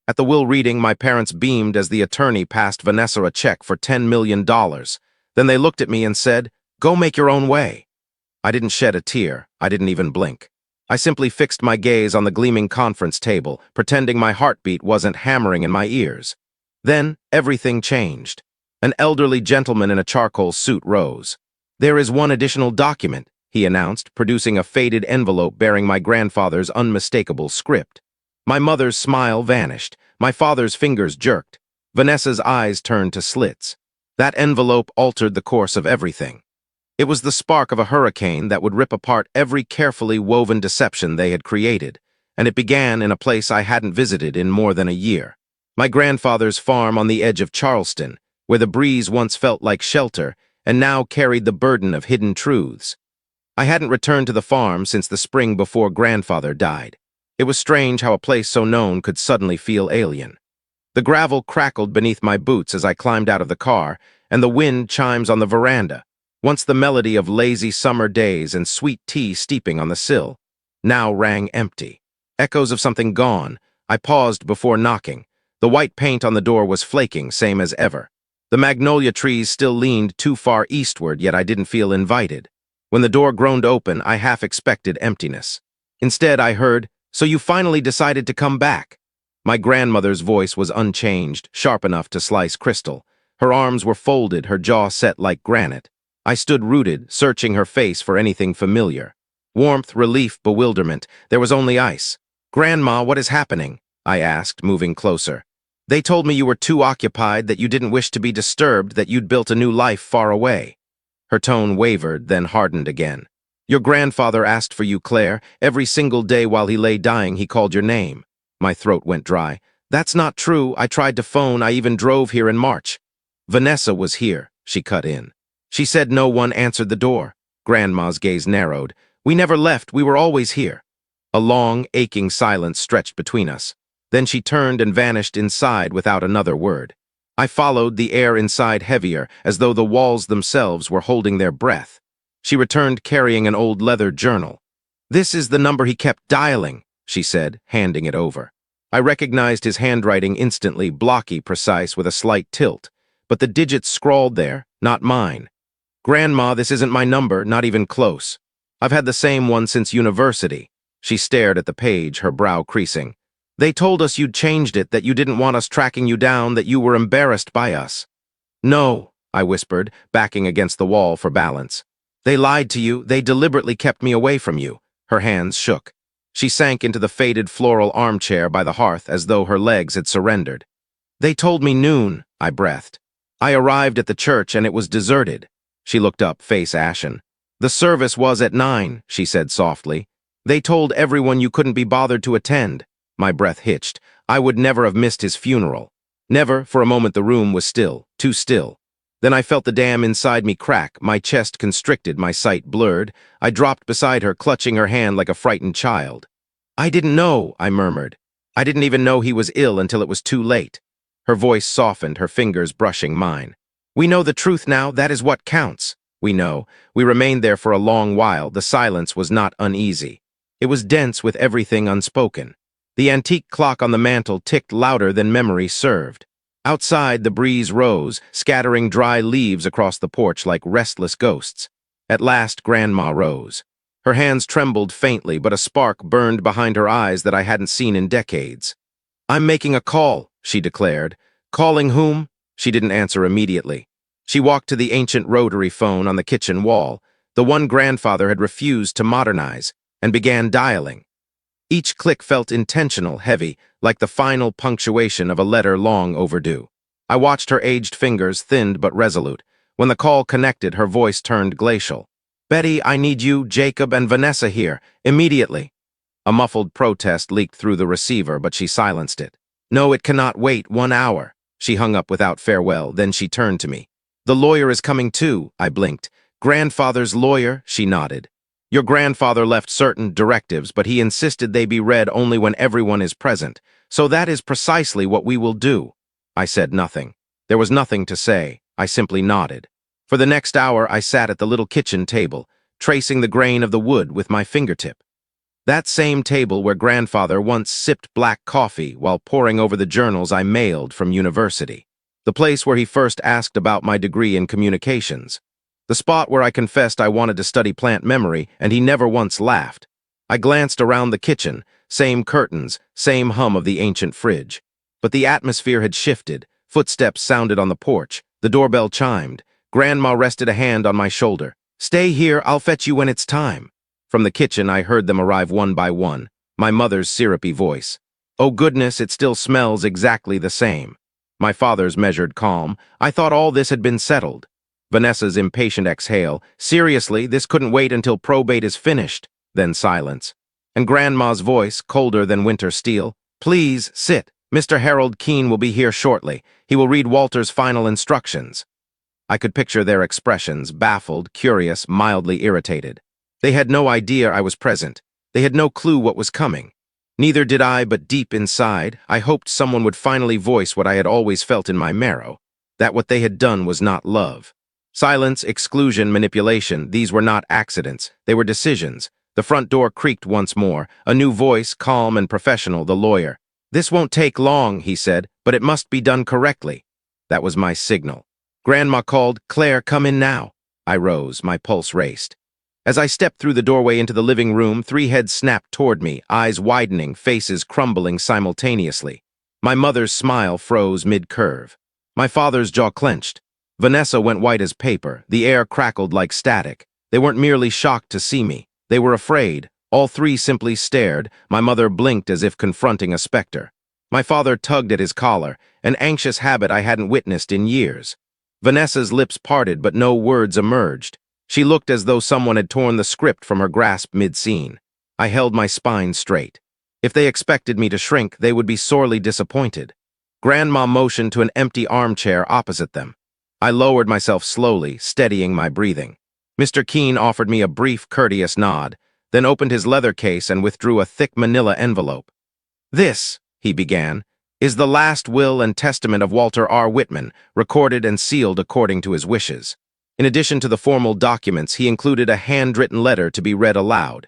At the will reading, my parents beamed as the attorney passed Vanessa a check for $10 million. Then they looked at me and said, "Go make your own way." I didn't shed a tear. I didn't even blink. I simply fixed my gaze on the gleaming conference table, pretending my heartbeat wasn't hammering in my ears. Then, everything changed. An elderly gentleman in a charcoal suit rose. "There is one additional document," he announced, producing a faded envelope bearing my grandfather's unmistakable script. My mother's smile vanished. My father's fingers jerked. Vanessa's eyes turned to slits. That envelope altered the course of everything. It was the spark of a hurricane that would rip apart every carefully woven deception they had created, and it began in a place I hadn't visited in more than a year. My grandfather's farm on the edge of Charleston, where the breeze once felt like shelter and now carried the burden of hidden truths. I hadn't returned to the farm since the spring before grandfather died. It was strange how a place so known could suddenly feel alien. The gravel crackled beneath my boots as I climbed out of the car, and the wind chimes on the veranda, once the melody of lazy summer days and sweet tea steeping on the sill, now rang empty. Echoes of something gone. I paused before knocking. The white paint on the door was flaking, same as ever. The magnolia trees still leaned too far eastward, yet I didn't feel invited. When the door groaned open, I half expected emptiness. Instead, I heard, "So you finally decided to come back." My grandmother's voice was unchanged, sharp enough to slice crystal. Her arms were folded, her jaw set like granite. I stood rooted, searching her face for anything familiar. Warmth, relief, bewilderment. There was only ice. "Grandma, what is happening?" I asked, moving closer. "They told me you were too occupied, that you didn't wish to be disturbed, that you'd built a new life far away." Her tone wavered, then hardened again. "Your grandfather asked for you, Claire. Every single day while he lay dying, he called your name." My throat went dry. "That's not true. I tried to phone. I even drove here in March." "Vanessa was here," she cut in. "She said no one answered the door." Grandma's gaze narrowed. "We never left. We were always here." A long, aching silence stretched between us. Then she turned and vanished inside without another word. I followed, the air inside heavier, as though the walls themselves were holding their breath. She returned carrying an old leather journal. "This is the number he kept dialing," she said, handing it over. I recognized his handwriting instantly, blocky, precise, with a slight tilt. But the digits scrawled there, not mine. "Grandma, this isn't my number, not even close. I've had the same one since university." She stared at the page, her brow creasing. "They told us you'd changed it, that you didn't want us tracking you down, that you were embarrassed by us." "No," I whispered, backing against the wall for balance. "They lied to you. They deliberately kept me away from you." Her hands shook. She sank into the faded floral armchair by the hearth as though her legs had surrendered. "They told me noon," I breathed. "I arrived at the church and it was deserted." She looked up, face ashen. "The service was at 9, she said softly. "They told everyone you couldn't be bothered to attend." My breath hitched. I would never have missed his funeral. Never. For a moment the room was still, too still. Then I felt the dam inside me crack, my chest constricted, my sight blurred. I dropped beside her, clutching her hand like a frightened child. "I didn't know," I murmured. "I didn't even know he was ill until it was too late." Her voice softened, her fingers brushing mine. "We know the truth now. That is what counts." We know. We remained there for a long while. The silence was not uneasy. It was dense with everything unspoken. The antique clock on the mantel ticked louder than memory served. Outside, the breeze rose, scattering dry leaves across the porch like restless ghosts. At last, Grandma rose. Her hands trembled faintly, but a spark burned behind her eyes that I hadn't seen in decades. "I'm making a call," she declared. "Calling whom?" She didn't answer immediately. She walked to the ancient rotary phone on the kitchen wall, the one grandfather had refused to modernize, and began dialing. Each click felt intentional, heavy, like the final punctuation of a letter long overdue. I watched her aged fingers, thinned but resolute. When the call connected, her voice turned glacial. "Betty, I need you, Jacob, and Vanessa here, immediately." A muffled protest leaked through the receiver, but she silenced it. "No, it cannot wait 1 hour." She hung up without farewell, then she turned to me. "The lawyer is coming too," I blinked. "Grandfather's lawyer?" She nodded. "Your grandfather left certain directives, but he insisted they be read only when everyone is present. So that is precisely what we will do." I said nothing. There was nothing to say. I simply nodded. For the next hour, I sat at the little kitchen table, tracing the grain of the wood with my fingertip. That same table where grandfather once sipped black coffee while poring over the journals I mailed from university. The place where he first asked about my degree in communications. The spot where I confessed I wanted to study plant memory, and he never once laughed. I glanced around the kitchen, same curtains, same hum of the ancient fridge. But the atmosphere had shifted. Footsteps sounded on the porch. The doorbell chimed. Grandma rested a hand on my shoulder. "Stay here, I'll fetch you when it's time." From the kitchen, I heard them arrive one by one. My mother's syrupy voice. "Oh goodness, it still smells exactly the same." My father's measured calm. "I thought all this had been settled." Vanessa's impatient exhale. "Seriously, this couldn't wait until probate is finished." Then silence. And Grandma's voice, colder than winter steel. "Please, sit. Mr. Harold Keene will be here shortly. He will read Walter's final instructions." I could picture their expressions, baffled, curious, mildly irritated. They had no idea I was present. They had no clue what was coming. Neither did I, but deep inside, I hoped someone would finally voice what I had always felt in my marrow, that what they had done was not love. Silence, exclusion, manipulation, these were not accidents. They were decisions. The front door creaked once more. A new voice, calm and professional, the lawyer. "This won't take long," he said, "but it must be done correctly." That was my signal. Grandma called, "Claire, come in now." I rose, my pulse raced. As I stepped through the doorway into the living room, three heads snapped toward me, eyes widening, faces crumbling simultaneously. My mother's smile froze mid-curve. My father's jaw clenched. Vanessa went white as paper. The air crackled like static. They weren't merely shocked to see me. They were afraid. All three simply stared. My mother blinked as if confronting a specter. My father tugged at his collar, an anxious habit I hadn't witnessed in years. Vanessa's lips parted, but no words emerged. She looked as though someone had torn the script from her grasp mid-scene. I held my spine straight. If they expected me to shrink, they would be sorely disappointed. Grandma motioned to an empty armchair opposite them. I lowered myself slowly, steadying my breathing. Mr. Keene offered me a brief, courteous nod, then opened his leather case and withdrew a thick manila envelope. "This," he began, "is the last will and testament of Walter R. Whitman, recorded and sealed according to his wishes. In addition to the formal documents, he included a handwritten letter to be read aloud."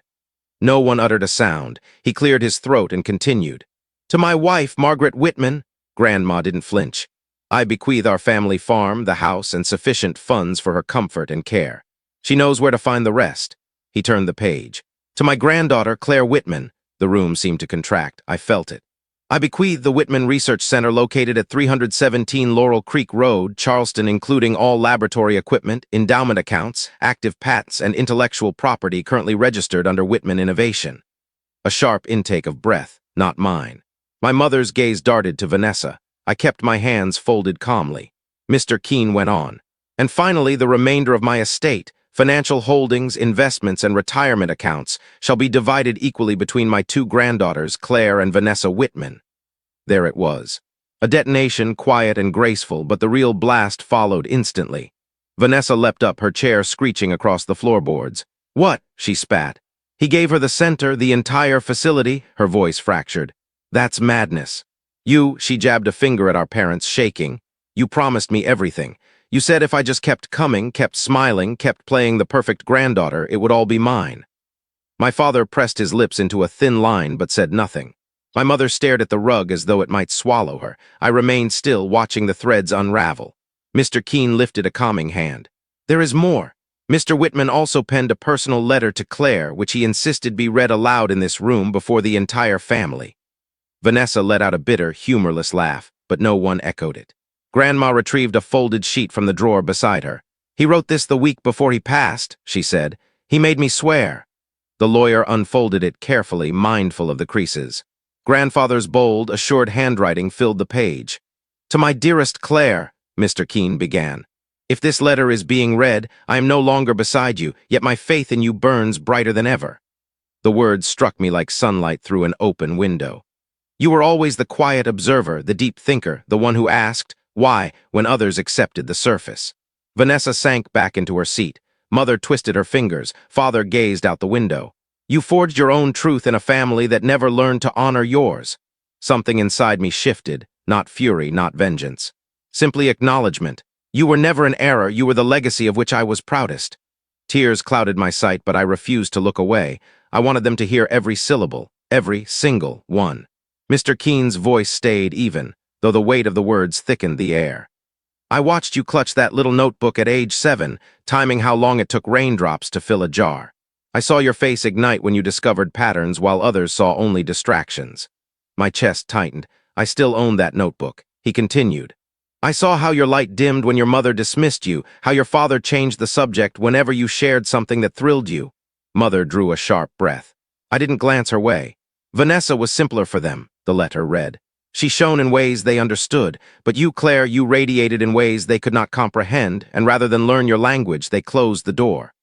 No one uttered a sound. He cleared his throat and continued. "To my wife, Margaret Whitman." Grandma didn't flinch. "I bequeath our family farm, the house, and sufficient funds for her comfort and care. She knows where to find the rest." He turned the page. "To my granddaughter, Claire Whitman." The room seemed to contract. I felt it. "I bequeath the Whitman Research Center located at 317 Laurel Creek Road, Charleston, including all laboratory equipment, endowment accounts, active patents, and intellectual property currently registered under Whitman Innovation." A sharp intake of breath, not mine. My mother's gaze darted to Vanessa. I kept my hands folded calmly. Mr. Keene went on. "And finally, the remainder of my estate, financial holdings, investments, and retirement accounts, shall be divided equally between my two granddaughters, Claire and Vanessa Whitman." There it was. A detonation, quiet and graceful, but the real blast followed instantly. Vanessa leapt up, her chair screeching across the floorboards. "What?" she spat. "He gave her the center, the entire facility," her voice fractured. "That's madness. She jabbed a finger at our parents, shaking. "You promised me everything. You said if I just kept coming, kept smiling, kept playing the perfect granddaughter, it would all be mine." My father pressed his lips into a thin line but said nothing. My mother stared at the rug as though it might swallow her. I remained still, watching the threads unravel. Mr. Keene lifted a calming hand. "There is more. Mr. Whitman also penned a personal letter to Claire, which he insisted be read aloud in this room before the entire family." Vanessa let out a bitter, humorless laugh, but no one echoed it. Grandma retrieved a folded sheet from the drawer beside her. "He wrote this the week before he passed," she said. "He made me swear." The lawyer unfolded it carefully, mindful of the creases. Grandfather's bold, assured handwriting filled the page. "To my dearest Claire," Mr. Keene began. "If this letter is being read, I am no longer beside you, yet my faith in you burns brighter than ever." The words struck me like sunlight through an open window. "You were always the quiet observer, the deep thinker, the one who asked, why, when others accepted the surface." Vanessa sank back into her seat. Mother twisted her fingers. Father gazed out the window. "You forged your own truth in a family that never learned to honor yours." Something inside me shifted, not fury, not vengeance. Simply acknowledgement. You were never an error, you were the legacy of which I was proudest. Tears clouded my sight, but I refused to look away. I wanted them to hear every syllable, every single one. Mr. Keen's voice stayed even, though the weight of the words thickened the air. I watched you clutch that little notebook at age 7, timing how long it took raindrops to fill a jar. I saw your face ignite when you discovered patterns while others saw only distractions. My chest tightened. I still owned that notebook. He continued. I saw how your light dimmed when your mother dismissed you, how your father changed the subject whenever you shared something that thrilled you. Mother drew a sharp breath. I didn't glance her way. Vanessa was simpler for them, the letter read. She shone in ways they understood, but you, Claire, you radiated in ways they could not comprehend, and rather than learn your language, they closed the door.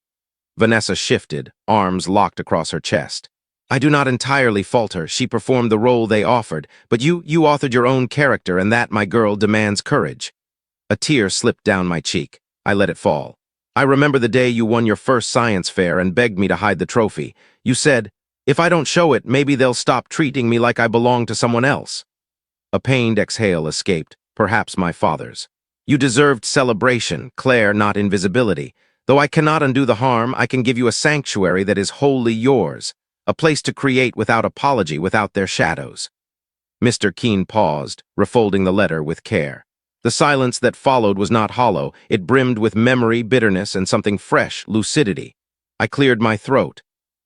Vanessa shifted, arms locked across her chest. I do not entirely fault her. She performed the role they offered, but you authored your own character, and that, my girl, demands courage. A tear slipped down my cheek. I let it fall. I remember the day you won your first science fair and begged me to hide the trophy. You said, if I don't show it, maybe they'll stop treating me like I belong to someone else. A pained exhale escaped, perhaps my father's. You deserved celebration, Claire, not invisibility. Though I cannot undo the harm, I can give you a sanctuary that is wholly yours, a place to create without apology, without their shadows. Mr. Keen paused, refolding the letter with care. The silence that followed was not hollow. It brimmed with memory, bitterness, and something fresh, lucidity. I cleared my throat.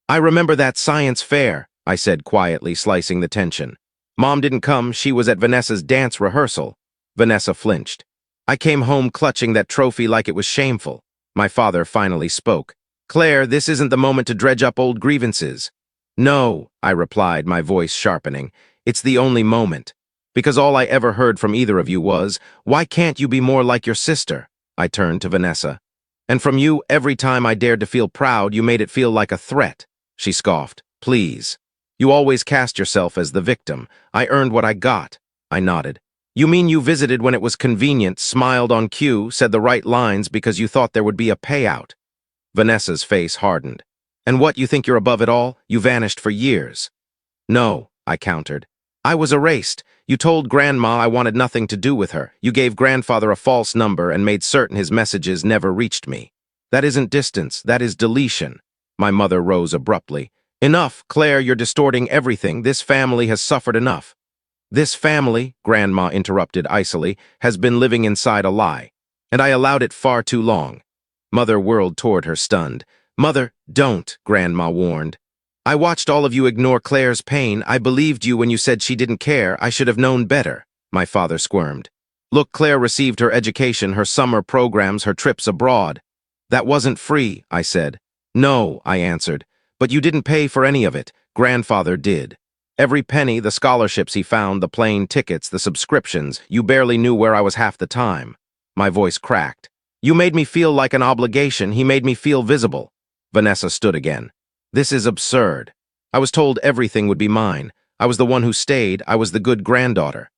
I remember that science fair, I said quietly, slicing the tension. Mom didn't come. She was at Vanessa's dance rehearsal. Vanessa flinched. I came home clutching that trophy like it was shameful. My father finally spoke. Claire, this isn't the moment to dredge up old grievances. No, I replied, my voice sharpening. It's the only moment. Because all I ever heard from either of you was, why can't you be more like your sister? I turned to Vanessa. And from you, every time I dared to feel proud, you made it feel like a threat. She scoffed. Please. You always cast yourself as the victim. I earned what I got. I nodded. You mean you visited when it was convenient, smiled on cue, said the right lines because you thought there would be a payout? Vanessa's face hardened. And what, you think you're above it all? You vanished for years. No, I countered. I was erased. You told Grandma I wanted nothing to do with her. You gave Grandfather a false number and made certain his messages never reached me. That isn't distance, that is deletion. My mother rose abruptly. Enough, Claire, you're distorting everything. This family has suffered enough. This family, Grandma interrupted icily, has been living inside a lie. And I allowed it far too long. Mother whirled toward her, stunned. Mother, don't, Grandma warned. I watched all of you ignore Claire's pain. I believed you when you said she didn't care. I should have known better, my father squirmed. Look, Claire received her education, her summer programs, her trips abroad. That wasn't free, I said. No, I answered. But you didn't pay for any of it. Grandfather did. Every penny, the scholarships he found, the plane tickets, the subscriptions, you barely knew where I was half the time. My voice cracked. You made me feel like an obligation. He made me feel visible. Vanessa stood again. This is absurd. I was told everything would be mine. I was the one who stayed. I was the good granddaughter.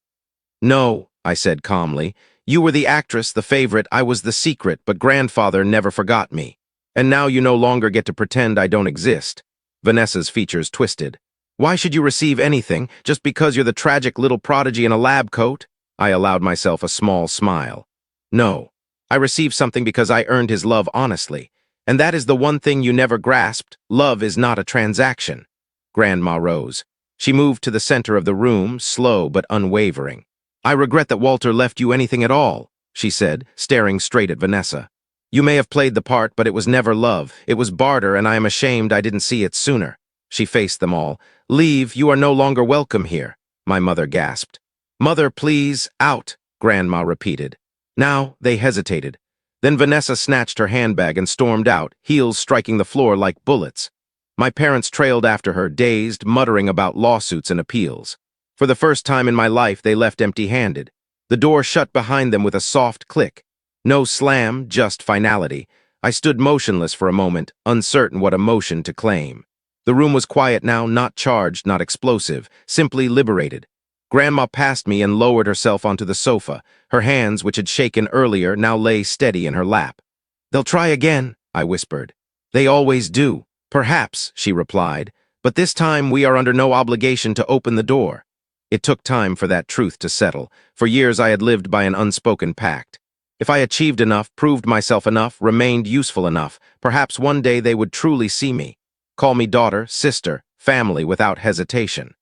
No, I said calmly. You were the actress, the favorite. I was the secret, but Grandfather never forgot me. And now you no longer get to pretend I don't exist. Vanessa's features twisted. Why should you receive anything, just because you're the tragic little prodigy in a lab coat? I allowed myself a small smile. No, I received something because I earned his love honestly. And that is the one thing you never grasped. Love is not a transaction. Grandma rose. She moved to the center of the room, slow but unwavering. I regret that Walter left you anything at all, she said, staring straight at Vanessa. You may have played the part, but it was never love. It was barter, and I am ashamed I didn't see it sooner. She faced them all. Leave, you are no longer welcome here, my mother gasped. Mother, please, out, Grandma repeated. Now they hesitated. Then Vanessa snatched her handbag and stormed out, heels striking the floor like bullets. My parents trailed after her, dazed, muttering about lawsuits and appeals. For the first time in my life, they left empty-handed. The door shut behind them with a soft click. No slam, just finality. I stood motionless for a moment, uncertain what emotion to claim. The room was quiet now, not charged, not explosive, simply liberated. Grandma passed me and lowered herself onto the sofa. Her hands, which had shaken earlier, now lay steady in her lap. They'll try again, I whispered. They always do. Perhaps, she replied, but this time we are under no obligation to open the door. It took time for that truth to settle. For years I had lived by an unspoken pact. If I achieved enough, proved myself enough, remained useful enough, perhaps one day they would truly see me. Call me daughter, sister, family without hesitation.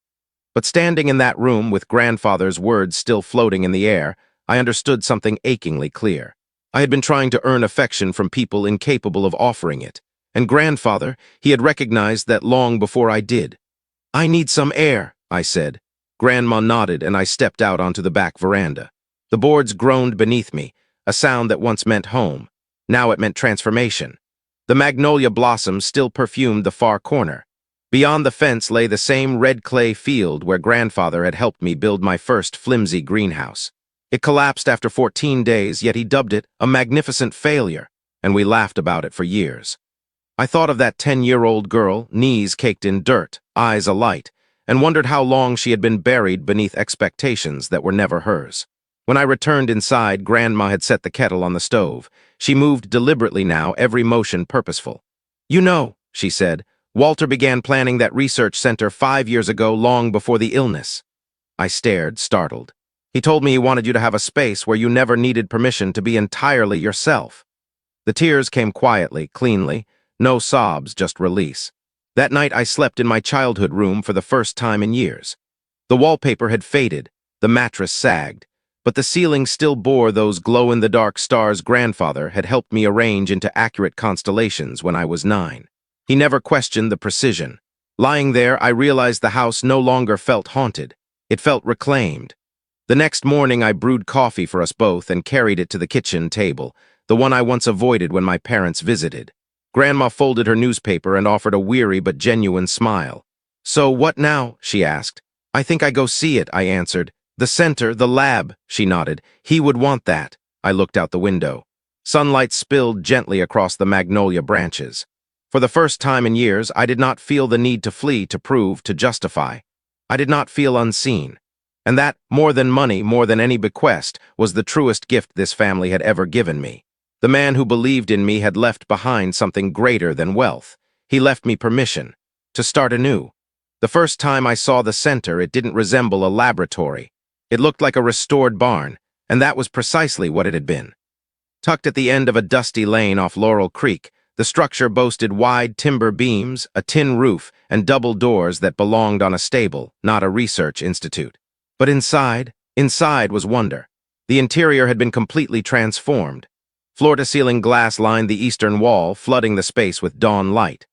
But standing in that room with grandfather's words still floating in the air, I understood something achingly clear. I had been trying to earn affection from people incapable of offering it. And grandfather, he had recognized that long before I did. "I need some air," I said. Grandma nodded and I stepped out onto the back veranda. The boards groaned beneath me, a sound that once meant home. Now it meant transformation. The magnolia blossoms still perfumed the far corner. Beyond the fence lay the same red clay field where grandfather had helped me build my first flimsy greenhouse. It collapsed after 14 days, yet he dubbed it a magnificent failure, and we laughed about it for years. I thought of that 10-year-old girl, knees caked in dirt, eyes alight, and wondered how long she had been buried beneath expectations that were never hers. When I returned inside, Grandma had set the kettle on the stove. She moved deliberately now, every motion purposeful. "You know," she said, "Walter began planning that research center 5 years ago, long before the illness." I stared, startled. "He told me he wanted you to have a space where you never needed permission to be entirely yourself." The tears came quietly, cleanly, no sobs, just release. That night I slept in my childhood room for the first time in years. The wallpaper had faded, the mattress sagged, but the ceiling still bore those glow-in-the-dark stars grandfather had helped me arrange into accurate constellations when I was 9. He never questioned the precision. Lying there, I realized the house no longer felt haunted. It felt reclaimed. The next morning I brewed coffee for us both and carried it to the kitchen table, the one I once avoided when my parents visited. Grandma folded her newspaper and offered a weary but genuine smile. "So what now?" she asked. "I think I go see it," I answered. "The center, the lab," she nodded. "He would want that." I looked out the window. Sunlight spilled gently across the magnolia branches. For the first time in years, I did not feel the need to flee, to prove, to justify. I did not feel unseen. And that, more than money, more than any bequest, was the truest gift this family had ever given me. The man who believed in me had left behind something greater than wealth. He left me permission to start anew. The first time I saw the center, it didn't resemble a laboratory. It looked like a restored barn, and that was precisely what it had been. Tucked at the end of a dusty lane off Laurel Creek, the structure boasted wide timber beams, a tin roof, and double doors that belonged on a stable, not a research institute. But inside was wonder. The interior had been completely transformed. Floor-to-ceiling glass lined the eastern wall, flooding the space with dawn light.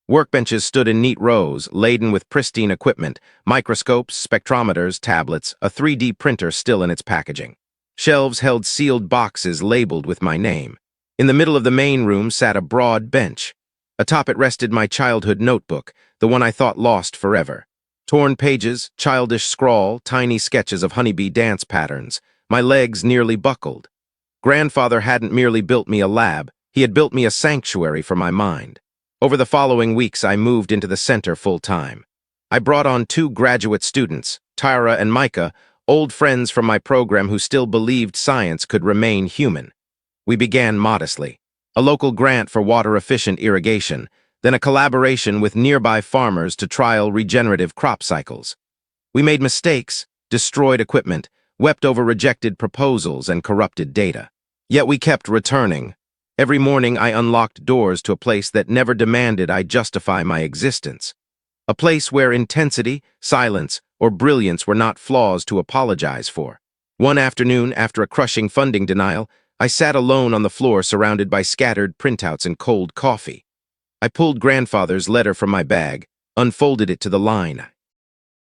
Workbenches stood in neat rows, laden with pristine equipment, microscopes, spectrometers, tablets, a 3D printer still in its packaging. Shelves held sealed boxes labeled with my name. In the middle of the main room sat a broad bench. Atop it rested my childhood notebook, the one I thought lost forever. Torn pages, childish scrawl, tiny sketches of honeybee dance patterns. My legs nearly buckled. Grandfather hadn't merely built me a lab, he had built me a sanctuary for my mind. Over the following weeks, I moved into the center full-time. I brought on 2 graduate students, Tyra and Micah, old friends from my program who still believed science could remain human. We began modestly. A local grant for water-efficient irrigation, then a collaboration with nearby farmers to trial regenerative crop cycles. We made mistakes, destroyed equipment, wept over rejected proposals and corrupted data. Yet we kept returning. Every morning I unlocked doors to a place that never demanded I justify my existence. A place where intensity, silence, or brilliance were not flaws to apologize for. One afternoon, after a crushing funding denial, I sat alone on the floor surrounded by scattered printouts and cold coffee. I pulled grandfather's letter from my bag, unfolded it to the line.